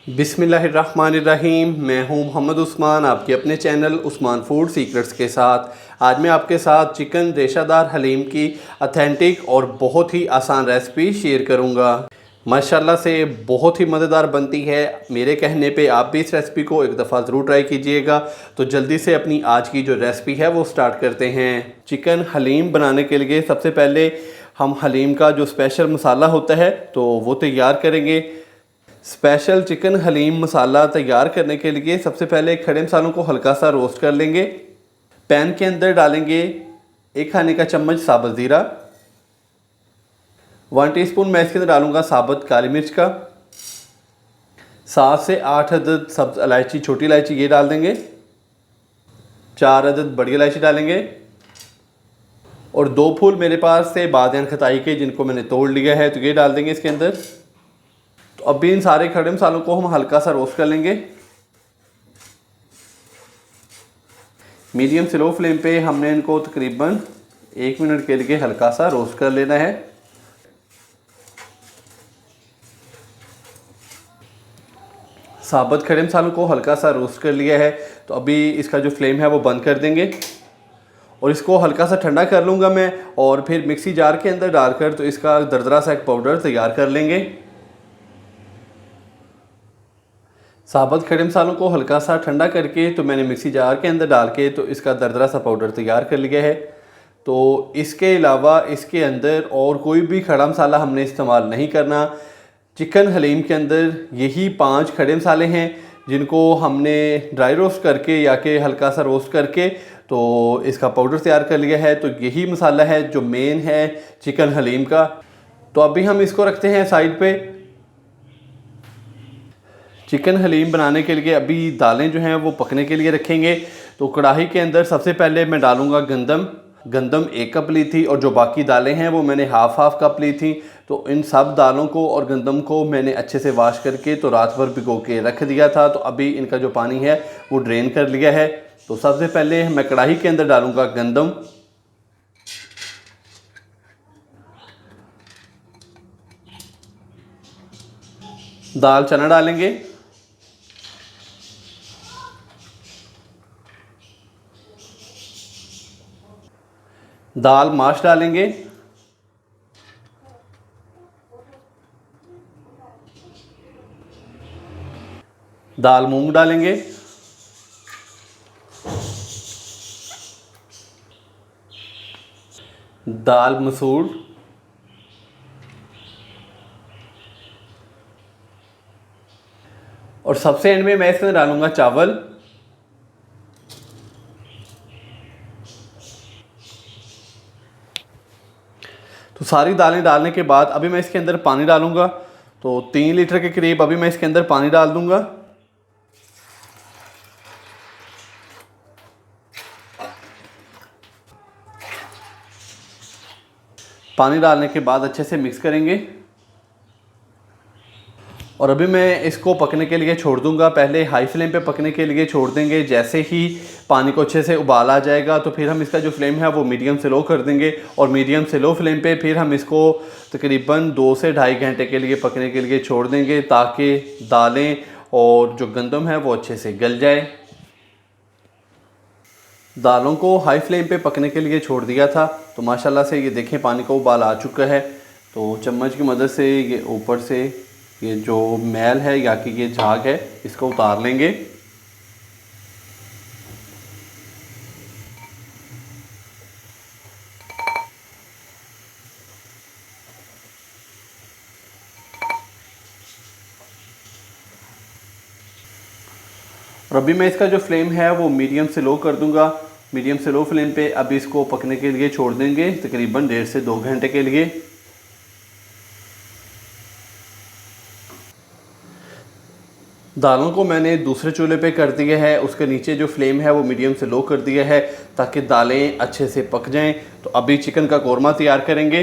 बिस्मिल्लाहिर्रहमानिर्रहीम। मैं हूं मोहम्मद उस्मान, आपके अपने चैनल उस्मान फूड सीक्रेट्स के साथ। आज मैं आपके साथ चिकन रेशादार हलीम की ऑथेंटिक और बहुत ही आसान रेसिपी शेयर करूंगा। माशाल्लाह से बहुत ही मज़ेदार बनती है। मेरे कहने पे आप भी इस रेसिपी को एक दफ़ा ज़रूर ट्राई कीजिएगा। तो जल्दी से अपनी आज की जो रेसिपी है वो स्टार्ट करते हैं। चिकन हलीम बनाने के लिए सबसे पहले हम हलीम का जो स्पेशल मसाला होता है तो वो तैयार करेंगे। स्पेशल चिकन हलीम मसाला तैयार करने के लिए सबसे पहले खड़े मसालों को हल्का सा रोस्ट कर लेंगे। पैन के अंदर डालेंगे 1 खाने का चम्मच साबुत ज़ीरा, 1 टीस्पून मैं इसके अंदर डालूँगा साबुत काली मिर्च का, 7 से 8 अदद सब्ज़ इलायची, छोटी इलायची ये डाल देंगे, 4 अदद बड़ी इलायची डालेंगे और 2 फूल मेरे पास से बादियान खताई के जिनको मैंने तोड़ लिया है तो ये डाल देंगे इसके अंदर। तो अभी इन सारे खड़े मसालों को हम हल्का सा रोस्ट कर लेंगे। मीडियम स्लो फ्लेम पे हमने इनको तकरीबन 1 मिनट के लिए हल्का सा रोस्ट कर लेना है। साबुत खड़े मसालों को हल्का सा रोस्ट कर लिया है तो अभी इसका जो फ्लेम है वो बंद कर देंगे और इसको हल्का सा ठंडा कर लूँगा मैं और फिर मिक्सी जार के अंदर डालकर तो इसका दरदरा सा एक पाउडर तैयार कर लेंगे। साबुत खड़े मसालों को हल्का सा ठंडा करके तो मैंने मिक्सी जार के अंदर डाल के तो इसका दरदरा सा पाउडर तैयार कर लिया है। तो इसके अलावा इसके अंदर और कोई भी खड़ा मसाला हमने इस्तेमाल नहीं करना। चिकन हलीम के अंदर यही 5 खड़े मसाले हैं जिनको हमने ड्राई रोस्ट करके या कि हल्का सा रोस्ट करके तो इसका पाउडर तैयार कर लिया है। तो यही मसाला है जो मेन है चिकन हलीम का। तो अभी हम इसको रखते हैं साइड पे। चिकन हलीम बनाने के लिए अभी दालें जो हैं वो पकने के लिए रखेंगे। तो कढ़ाई के अंदर सबसे पहले मैं डालूँगा गंदम 1 कप ली थी और जो बाकी दालें हैं वो मैंने हाफ कप ली थी। तो इन सब दालों को और गंदम को मैंने अच्छे से वॉश करके तो रात भर भिगो के रख दिया था। तो अभी इनका जो पानी है वो ड्रेन कर लिया है। तो सबसे पहले मैं कढ़ाई के अंदर डालूँगा गंदम, दाल चना डालेंगे, दाल माश डालेंगे, दाल मूंग डालेंगे, दाल मसूर, और सबसे एंड में मैं इसमें डालूंगा चावल। तो सारी दालें डालने के बाद अभी मैं इसके अंदर पानी डालूंगा। तो 3 लीटर के करीब अभी मैं इसके अंदर पानी डाल दूंगा। पानी डालने के बाद अच्छे से मिक्स करेंगे और अभी मैं इसको पकने के लिए छोड़ दूंगा। पहले हाई फ्लेम पे पकने के लिए छोड़ देंगे। जैसे ही पानी को अच्छे से उबाल आ जाएगा तो फिर हम इसका जो फ्लेम है वो मीडियम से लो कर देंगे और मीडियम से लो फ्लेम पे फिर हम इसको तकरीबन 2 से ढाई घंटे के लिए पकने के लिए छोड़ देंगे ताकि दालें और जो गंदम है वो अच्छे से गल जाए। दालों को हाई फ्लेम पे पकने के लिए छोड़ दिया था तो माशाल्लाह से ये देखें पानी का उबाल आ चुका है। तो चम्मच की मदद से ये ऊपर से ये जो मैल है या कि ये झाग है इसको उतार लेंगे। और अभी मैं इसका जो फ्लेम है वो मीडियम से लो कर दूंगा। मीडियम से लो फ्लेम पे अभी इसको पकने के लिए छोड़ देंगे तकरीबन 1.5 से 2 घंटे के लिए। दालों को मैंने दूसरे चूल्हे पे कर दिया है, उसके नीचे जो फ्लेम है वो मीडियम से लो कर दिया है ताकि दालें अच्छे से पक जाएं। तो अभी चिकन का कोरमा तैयार करेंगे।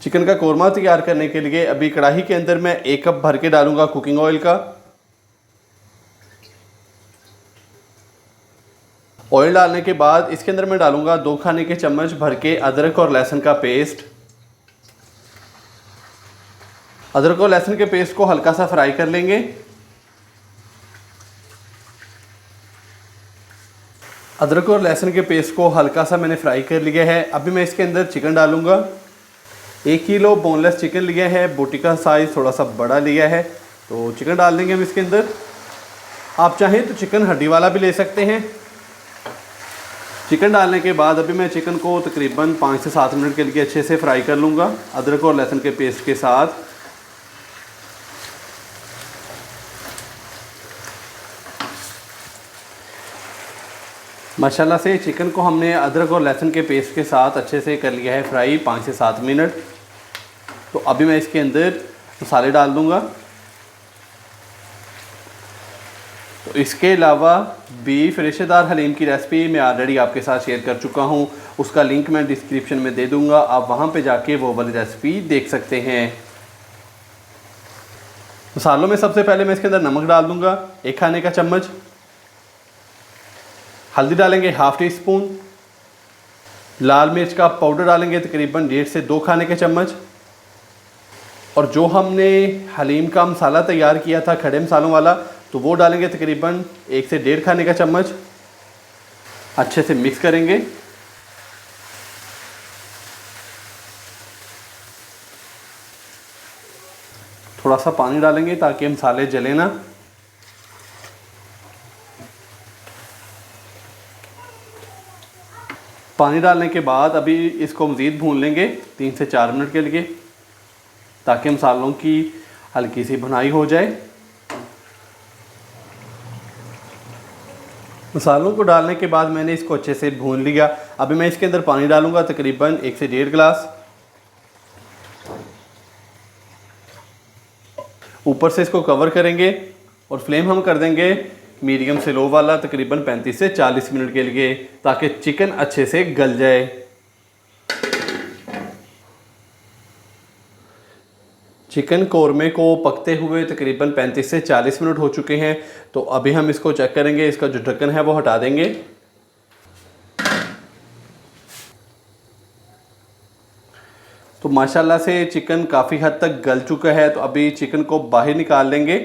चिकन का कोरमा तैयार करने के लिए अभी कढ़ाई के अंदर मैं 1 कप भर के डालूंगा कुकिंग ऑयल का। ऑयल डालने के बाद इसके अंदर मैं डालूंगा 2 खाने के चम्मच भर के अदरक और लहसुन का पेस्ट। अदरक और लहसुन के पेस्ट को हल्का सा फ्राई कर लेंगे। अदरक और लहसुन के पेस्ट को हल्का सा मैंने फ्राई कर लिया है। अभी मैं इसके अंदर चिकन डालूंगा। 1 किलो बोनलेस चिकन लिया है, बोटी का साइज़ थोड़ा सा बड़ा लिया है, तो चिकन डाल देंगे हम इसके अंदर। आप चाहें तो चिकन हड्डी वाला भी ले सकते हैं। चिकन डालने के बाद अभी मैं चिकन को तकरीबन 5 से 7 मिनट के लिए अच्छे से फ्राई कर लूँगा अदरक और लहसुन के पेस्ट के साथ। माशाल्लाह से चिकन को हमने अदरक और लहसुन के पेस्ट के साथ अच्छे से कर लिया है फ्राई 5 से 7 मिनट। तो अभी मैं इसके अंदर मसाले डाल दूँगा। तो इसके अलावा बीफ रेशेदार हलीम की रेसिपी मैं ऑलरेडी आपके साथ शेयर कर चुका हूँ, उसका लिंक मैं डिस्क्रिप्शन में दे दूँगा, आप वहाँ पे जाके वो वाली रेसिपी देख सकते हैं। मसालों में सबसे पहले मैं इसके अंदर नमक डाल दूँगा 1 खाने का चम्मच। हल्दी डालेंगे 1/2 टीस्पून। लाल मिर्च का पाउडर डालेंगे तकरीबन 1.5 से 2 खाने के चम्मच। और जो हमने हलीम का मसाला तैयार किया था खड़े मसालों वाला, तो वो डालेंगे तकरीबन 1 से 1.5 खाने का चम्मच। अच्छे से मिक्स करेंगे। थोड़ा सा पानी डालेंगे ताकि मसाले जले ना। पानी डालने के बाद अभी इसको मज़ीद भून लेंगे 3 से 4 मिनट के लिए, ताकि मसालों की हल्की सी भुनाई हो जाए। मसालों को डालने के बाद मैंने इसको अच्छे से भून लिया। अभी मैं इसके अंदर पानी डालूंगा तकरीबन 1 से 1.5 गिलास। ऊपर से इसको कवर करेंगे और फ्लेम हम कर देंगे मीडियम से लो वाला तकरीबन 35 से 40 मिनट के लिए, ताकि चिकन अच्छे से गल जाए। चिकन कौरमे को पकते हुए तकरीबन 35 से 40 मिनट हो चुके हैं। तो अभी हम इसको चेक करेंगे, इसका जो ढक्कन है वो हटा देंगे। तो माशाल्लाह से चिकन काफ़ी हद तक गल चुका है। तो अभी चिकन को बाहर निकाल लेंगे।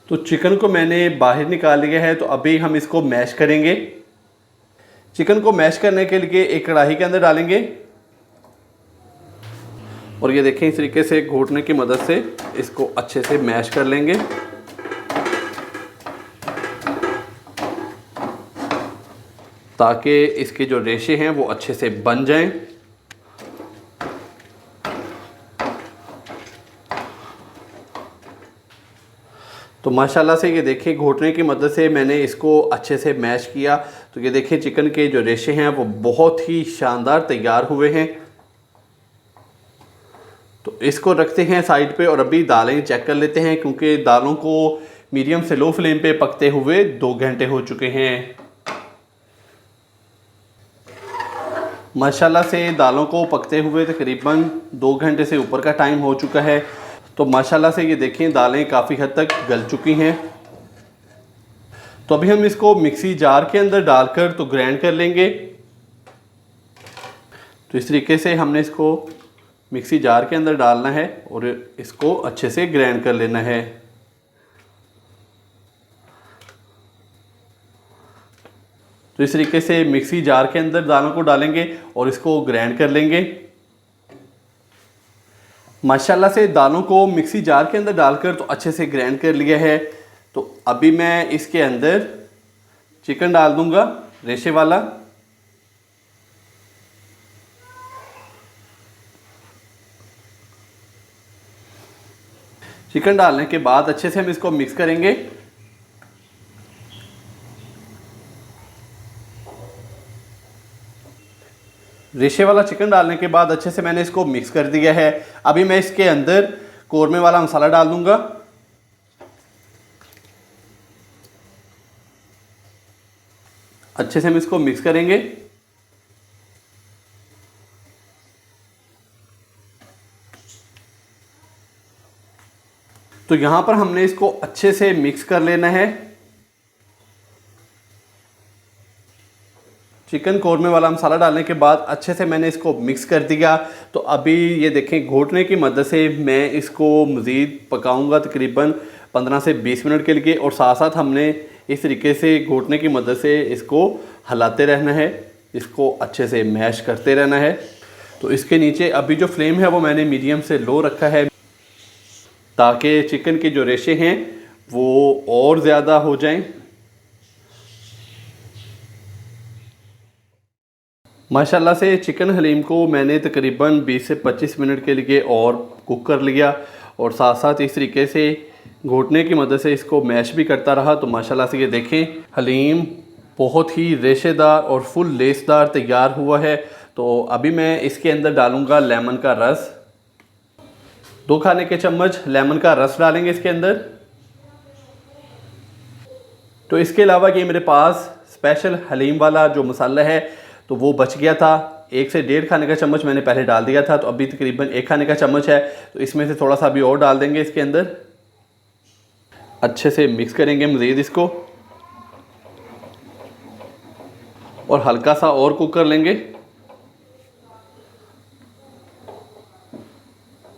तो चिकन को मैंने बाहर निकाल लिया है। तो अभी हम इसको मैश करेंगे। चिकन को मैश करने के लिए एक कढ़ाई के अंदर डालेंगे और ये देखें इस तरीके से घोटने की मदद से इसको अच्छे से मैश कर लेंगे। ताकि इसके जो रेशे हैं वो अच्छे से बन जाएं। तो माशाल्लाह से ये देखिए घोटने की मदद से मैंने इसको अच्छे से मैश किया। तो ये देखिए चिकन के जो रेशे हैं वो बहुत ही शानदार तैयार हुए हैं। तो इसको रखते हैं साइड पे और अभी दालें चेक कर लेते हैं, क्योंकि दालों को मीडियम से लो फ्लेम पे पकते हुए 2 घंटे हो चुके हैं। माशाल्लाह से दालों को पकते हुए तकरीबन 2 घंटे से ऊपर का टाइम हो चुका है। तो माशाल्लाह से ये देखें दालें काफ़ी हद तक गल चुकी हैं। तो अभी हम इसको मिक्सी जार के अंदर डालकर तो ग्राइंड कर लेंगे। तो इस तरीके से हमने इसको मिक्सी जार के अंदर डालना है और इसको अच्छे से ग्राइंड कर लेना है। तो इस तरीके से मिक्सी जार के अंदर दालों को डालेंगे और इसको ग्राइंड कर लेंगे। माशाल्लाह से दालों को मिक्सी जार के अंदर डालकर तो अच्छे से ग्राइंड कर लिया है। तो अभी मैं इसके अंदर चिकन डाल दूंगा रेशे वाला। चिकन डालने के बाद अच्छे से हम इसको मिक्स करेंगे। रेशे वाला चिकन डालने के बाद अच्छे से मैंने इसको मिक्स कर दिया है। अभी मैं इसके अंदर कौरमे वाला मसाला डाल दूंगा। अच्छे से हम इसको मिक्स करेंगे। तो यहाँ पर हमने इसको अच्छे से मिक्स कर लेना है। चिकन कौरमे वाला मसाला डालने के बाद अच्छे से मैंने इसको मिक्स कर दिया। तो अभी ये देखें, घोटने की मदद से मैं इसको मज़ीद पकाऊंगा तकरीबन 15 से 20 मिनट के लिए। और साथ साथ हमने इस तरीके से घोटने की मदद से इसको हिलाते रहना है, इसको अच्छे से मैश करते रहना है। तो इसके नीचे अभी जो फ्लेम है वो मैंने मीडियम से लो रखा है, ताकि चिकन के जो रेशे हैं वो और ज़्यादा हो जाएं। माशाल्लाह से चिकन हलीम को मैंने तकरीबन 20 से 25 मिनट के लिए और कुक कर लिया। और साथ साथ इस तरीके से घोटने की मदद से इसको मैश भी करता रहा। तो माशाल्लाह से ये देखें, हलीम बहुत ही रेशेदार और फुल लेसदार तैयार हुआ है। तो अभी मैं इसके अंदर डालूँगा लेमन का रस। 2 खाने के चम्मच लेमन का रस डालेंगे इसके अंदर। तो इसके अलावा कि मेरे पास स्पेशल हलीम वाला जो मसाला है तो वो बच गया था, 1 से 1.5 खाने का चम्मच मैंने पहले डाल दिया था। तो अभी तकरीबन 1 खाने का चम्मच है, तो इसमें से थोड़ा सा अभी और डाल देंगे इसके अंदर। अच्छे से मिक्स करेंगे मज़ीद इसको और हल्का सा और कुक कर लेंगे,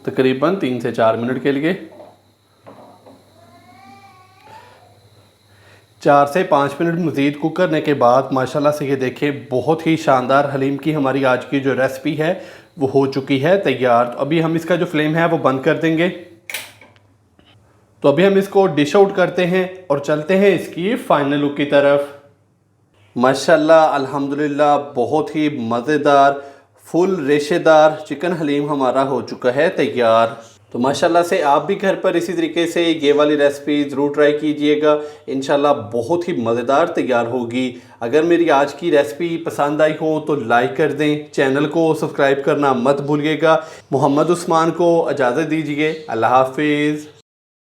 तकरीबन 3 से 4 मिनट के लिए। 4 से 5 मिनट मज़ीद कुक करने के बाद माशाल्लाह से ये देखें, बहुत ही शानदार हलीम की हमारी आज की जो रेसिपी है वो हो चुकी है तैयार। तो अभी हम इसका जो फ्लेम है वो बंद कर देंगे। तो अभी हम इसको डिश आउट करते हैं और चलते हैं इसकी फाइनल लुक की तरफ। माशाल्लाह अल्हम्दुलिल्लाह, बहुत ही मज़ेदार फुल रेशेदार चिकन हलीम हमारा हो चुका है तैयार। तो माशाल्लाह से आप भी घर पर इसी तरीके से ये वाली रेसिपी ज़रूर ट्राई कीजिएगा, इंशाल्लाह बहुत ही मज़ेदार तैयार होगी। अगर मेरी आज की रेसिपी पसंद आई हो तो लाइक कर दें, चैनल को सब्सक्राइब करना मत भूलिएगा। मोहम्मद उस्मान को इजाज़त दीजिए। अल्लाह हाफिज़।